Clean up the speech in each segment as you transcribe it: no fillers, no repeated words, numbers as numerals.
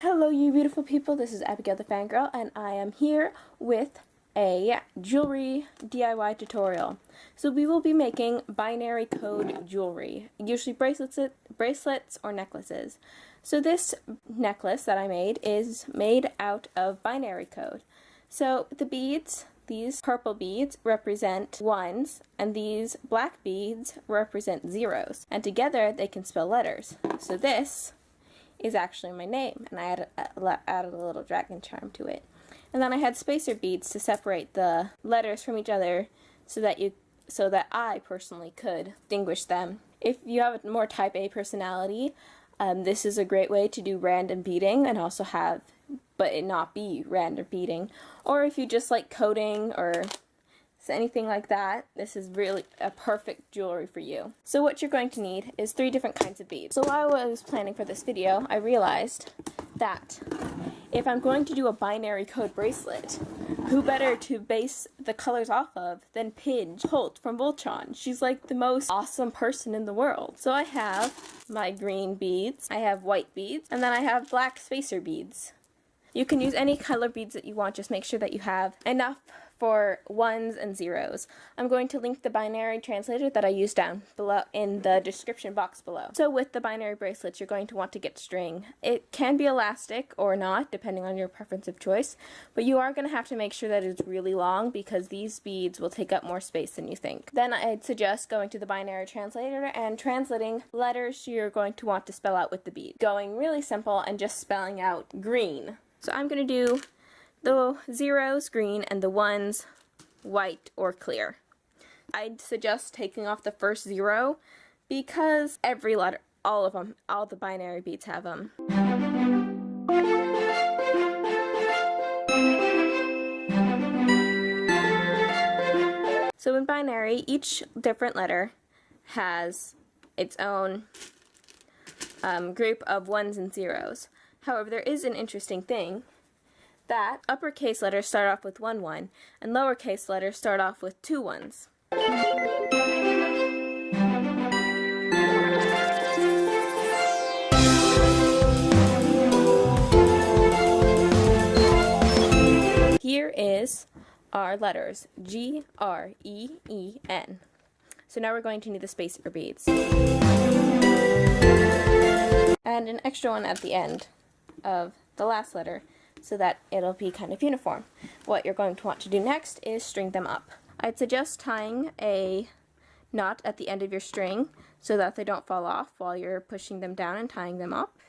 Hello you beautiful people, this is Abigail the Fangirl and I am here with a jewelry DIY tutorial. So we will be making binary code jewelry, usually bracelets or necklaces. So this necklace that I made is made out of binary code. So the beads, these purple beads represent ones and these black beads represent zeros. And together they can spell letters. So this is actually my name, and I added a little dragon charm to it. And then I had spacer beads to separate the letters from each other so that I personally could distinguish them. If you have a more type A personality, this is a great way to do random beading and also but it not be random beading. Or if you just like coding or anything like that, this is really a perfect jewelry for you. So what you're going to need is 3 different kinds of beads. So while I was planning for this video, I realized that if I'm going to do a binary code bracelet, who better to base the colors off of than Pidge Holt from Voltron. She's like the most awesome person in the world. So I have my green beads, I have white beads, and then I have black spacer beads. You can use any color beads that you want, just make sure that you have enough for ones and zeros. I'm going to link the binary translator that I used down below in the description box below. So with the binary bracelets, you're going to want to get string. It can be elastic or not, depending on your preference of choice, but you are going to have to make sure that it's really long because these beads will take up more space than you think. Then I'd suggest going to the binary translator and translating letters you're going to want to spell out with the bead. Going really simple and just spelling out green. So I'm going to do the zeros green and the ones white or clear. I'd suggest taking off the first zero because every letter, all of them, all the binary beads have them. So in binary, each different letter has its own group of ones and zeros. However, there is an interesting thing that uppercase letters start off with 1 1 and lowercase letters start off with 2 1s. Here is our letters G, R, E, E, N. So now we're going to need the spacer beads. And an extra one at the end of the last letter, so that it'll be kind of uniform. What you're going to want to do next is string them up. I'd suggest tying a knot at the end of your string so that they don't fall off while you're pushing them down and tying them up.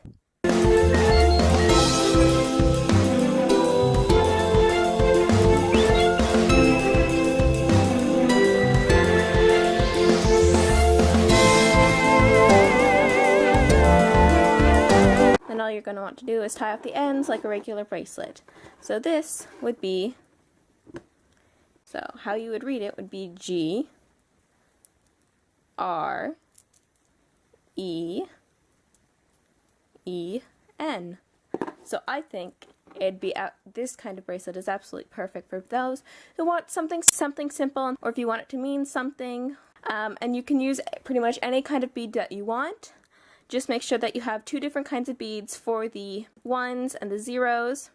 And all you're going to want to do is tie off the ends like a regular bracelet. So this would be, so how you would read it would be G, R, E, E, N. So I think it'd be this kind of bracelet is absolutely perfect for those who want something simple, or if you want it to mean something. And you can use pretty much any kind of bead that you want. Just make sure that you have 2 different kinds of beads for the ones and the zeros,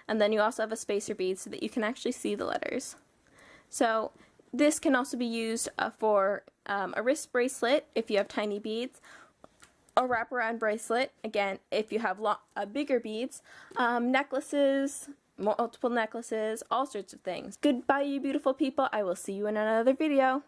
and then you also have a spacer bead so that you can actually see the letters. So this can also be used for a wrist bracelet if you have tiny beads, a wraparound bracelet, again if you have bigger beads, necklaces, multiple necklaces, all sorts of things. Goodbye you beautiful people, I will see you in another video.